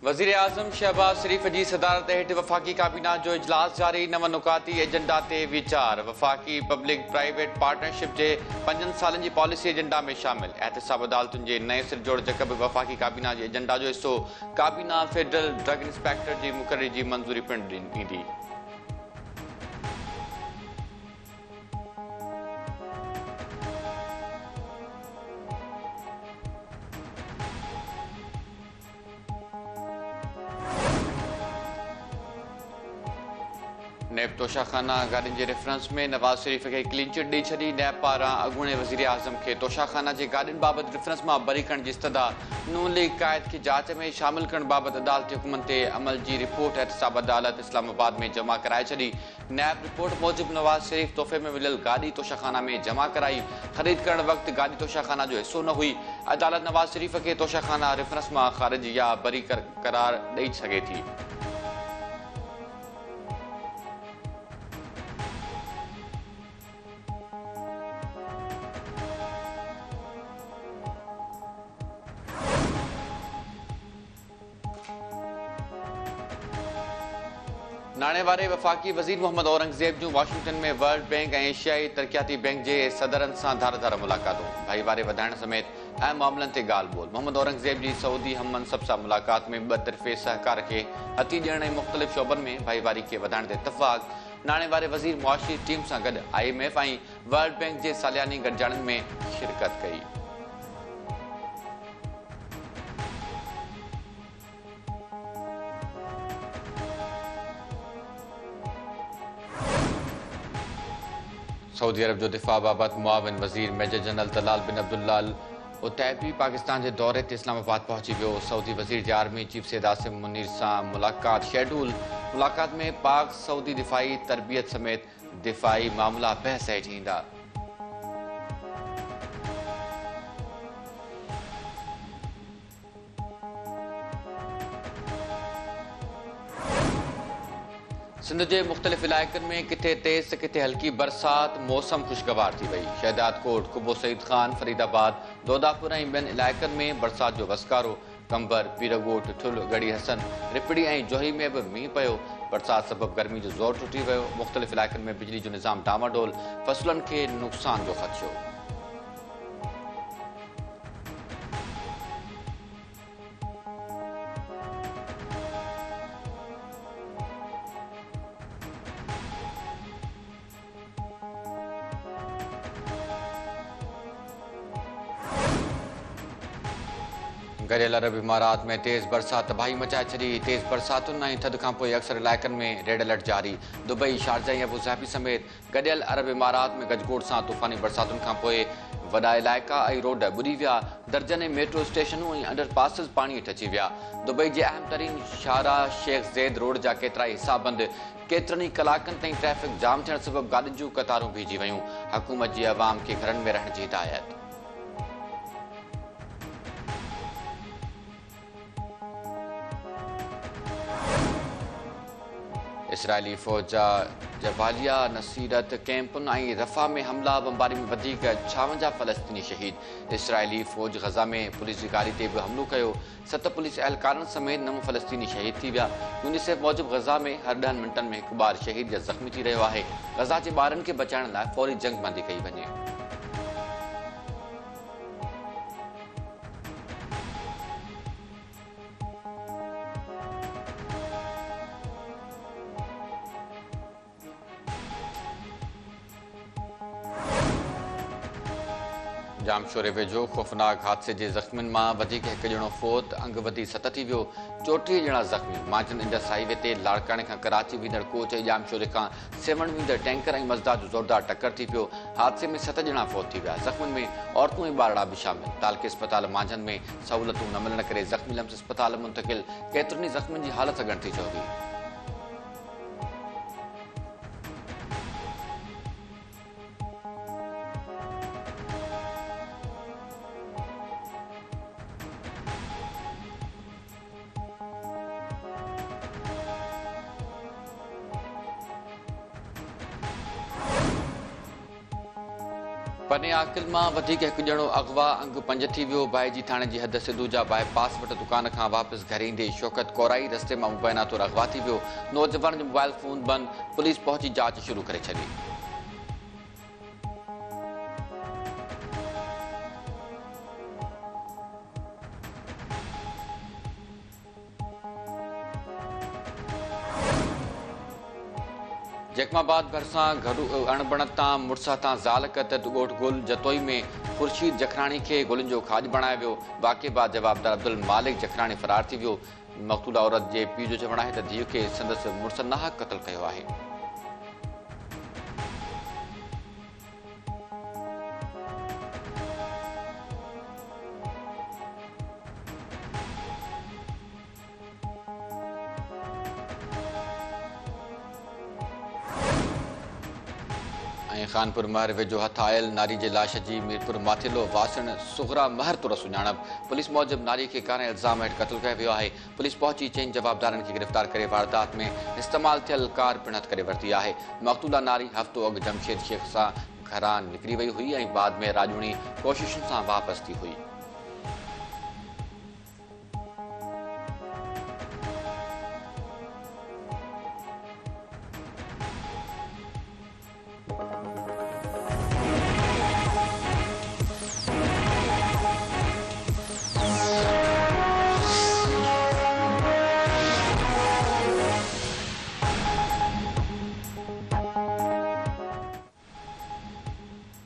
वज़ीर आज़म शहबाज शरीफ जी सदारत हेठ वफाकी काबीना जो इजलास जारी। नव नुकाती एजेंडा ते वीचार। वफाकी पब्लिक प्राइवेट पार्टनरशिप जे 5 सालनि जी पॉलिसी एजेंडा में शामिल। एहतसाब अदालतुनि जे नए सिरजोड़ जकब वफाकी काबीना जे एजेंडा जो हिस्सो। काबीना फेडरल ड्रग इंस्पेक्टर जी मुक़ररी जी मंजूरी पिणु ॾींदी। नैब तोशाखाना गाॾियुनि जे रेफरेंस में नवाज़ शरीफ खे क्लीन चिट ॾेई छॾी। नैब पारां अॻूणे वज़ीर आज़म खे तोशाखाना जे गाॾियुनि बाबति रेफरेंस मां बरी करण जी इस्तदा। नून लीग क़ाइद खे जांच में शामिल करण बाबति अदालती हुकुमनि ते अमल जी रिपोर्ट एहतसाब अदालत इस्लामाबाद में जमा कराए छॾी। नैब रिपोर्ट मूजिबि नवाज़ शरीफ तोहफ़े में मिलियल गाॾी तोशाखाना में जमा कराई। ख़रीद करण वक़्तु गाॾी तोशाखाना जो हिसो न हुई। अदालत नवाज़ शरीफ खे तोशाखाना रेफरेंस मां ख़ारिज या बरी करार ॾेई सघे थी। नाणे वारे वफ़ाकी वज़ीर मोहम्मद औरंगज़ेब जूं वाशिंगटन में वर्ल्ड बैंक ऐं एशियाई तरक़ियाती बैंक जे सदरनि सां धार मुलाक़ातूं। भाईवारे वधाइण समेत अहम मामलनि ते ॻाल्हि ॿोल। मोहम्मद औरंगज़ेब जी सऊदी हम मनसब सां मुलाक़ात में ॿ तर्फ़े सहकार खे हथी ॾियण ऐं मुख़्तलिफ़ शोबनि में भाईवारी खे वधाइण ते इतफ़ाक़। नाणे वारे वज़ीर मुआशी टीम सां गॾु IMF ऐं वर्ल्ड बैंक जे सालियानी गॾिजाणियुनि में शिरकत कई। सऊदी अरब जो दिफ़ा बाबति मुआविन वज़ीर मेजर जनरल तलाल बिन अब्दुल्ला अल उतैबी पाकिस्तान जे दौरे ते इस्लामाबाद पहुची वियो। सऊदी वज़ीर जे आर्मी चीफ सैयद आसिम मुनीर सां मुलाक़ात शेड्यूल। मुलाक़ात में पाक सऊदी दिफ़ाई तरबियत समेत दिफ़ाई मामला बहस हेठि ईंदा। सिंध जे मुख़्तलिफ़ इलाइक़नि में किथे तेज़ त किथे हल्की बरसात। मौसम खुशगवार थी वई। शहदादकोट, कुबो सईद खान, फरीदाबाद, दोदापुर ऐं ॿियनि इलाइक़नि में बरसात जो वसकारो। कंबर, पीरगोट, ठुल, गढ़ी हसन, रिपड़ी ऐं जोही में बि मींहुं पियो। बरसात सबबि गर्मी जो ज़ोर टुटी वियो। मुख़्तलिफ़ इलाइक़नि में बिजली जो निज़ाम डामाडोल। फ़सुलनि खे नुक़सान जो ख़दशो। गॾियल अरब इमारात में तेज़ बरसात तबाही मचाए छॾी। तेज़ बरसातुनि ऐं थधि खां पोइ अक्सर इलाइक़नि में रेड अलर्ट जारी। दुबई, शारजा ऐं अबूज़ाबी समेत गॾियल अरब इमारात में गजगोड़ सां तूफ़ानी बरसातुनि खां पोइ वॾा इलाइक़ा ऐं रोड ॿुॾी विया। दर्जने मेट्रो स्टेशनूं ऐं अंडरपासिस पाणी हेठि अची विया। दुबई जे अहम तरीन शाहराह शेख ज़ैद रोड जा केतिरा हिसा बंदि। केतिरनि ई कलाकनि ताईं ट्रैफ़िक जाम थियण सबबि गाॾियुनि जूं क़तारूं बीहिजी वयूं। हुकूमत जी अवाम खे घरनि में रहण जी हिदायत। इसराइली फ़ौज जा जबालिया नसीरत कैंपुनि ऐं रफ़ा में हमला बमबारी में वधीक 56 फ़लस्तीनी शहीद। इसराइली फ़ौज ग़ज़ा में पुलिस जी गाड़ी ते बि हमलो कयो। 7 पुलिस एहलकारनि समेत 9 फ़लस्तीनी शहीद थी विया। यूनिसेफ मूजिबि ग़ज़ा में हर 10 मिंटनि में हिकु ॿारु शहीद या ज़ख़्मी थी रहियो आहे। ग़ज़ा जे ॿारनि खे बचाइण लाइ फ़ौरी जंग बंदी कई वञे। जामशोरे वेझो ख़ौफ़नाक हादसे जे ज़ख़्मियुनि मां वधीक हिकु ॼणो फ़ौत। अंग वधी 7 थी वियो। 34 ॼणा ज़ख़्मी। माजन इंडस हाईवे ते लाड़काणे खां कराची वेंदड़ कोच ऐं जामशोरे खां सेवण वेंदड़ टैंकर ऐं मज़दा जो ज़ोरदार टक्कर थी पियो। हादसे में 7 ॼणा फ़ौत थी विया। ज़ख़्मियुनि में औरतूं ऐं ॿारड़ा बि शामिल। तालके अस्पताल मांझन में सहूलियतूं न मिलण करे ज़ख़्मी लम्स अस्पताल मुंतक़िल। केतिरनि ई ज़ख़्मियुनि जी हालत ॻणिती चओ थी। पने आकिल मां वधीक हिकु ॼणो अगवा अंग 5 थी वियो। बाइजी थाणे जी हद सिद्धूजा बाईपास वटि दुकान खां वापसि घर ईंदे शौकत कोराई रस्ते मां मुबैना तौरु अगवा थी वियो। नौजवान जो मोबाइल फोन बंदि, पुलिस पहुची जांच शुरू करे छॾी। जखमाबाद भरिसां अणबणत तां मुड़सा तां ज़ाल कतत ॻोठ गुल जतोई में ख़ुर्शीद जखराणी खे गुलनि जो खाज बणायो वियो। वाक़े बाद जवाबदार अब्दुल मालिक जखराणी फरार थी वियो। मक़तूल औरत जे पीउ जो चवणु आहे त धीउ खे संदसि मुड़ुस नाहक क़त्ल कयो आहे। खानपुर महर वेझो हथ आयल नारी जे लाश जी मीरपुर माथिलो वासण सुगरा महर तौरु सुञाणप। पुलिस मूजिबि नारी खे कारे इल्ज़ाम हेठि क़त्ल कयो वियो आहे। पुलिस पहुची 4 जवाबदारनि खे गिरफ़्तार करे वारदात में इस्तेमाल थियल कार पिणत करे वरिती आहे। मक़तूला नारी हफ़्तो अॻु जमशेद शेख सां घरां निकिरी वई हुई ऐं बाद में राॼूणी कोशिशुनि सां वापसि थी हुई।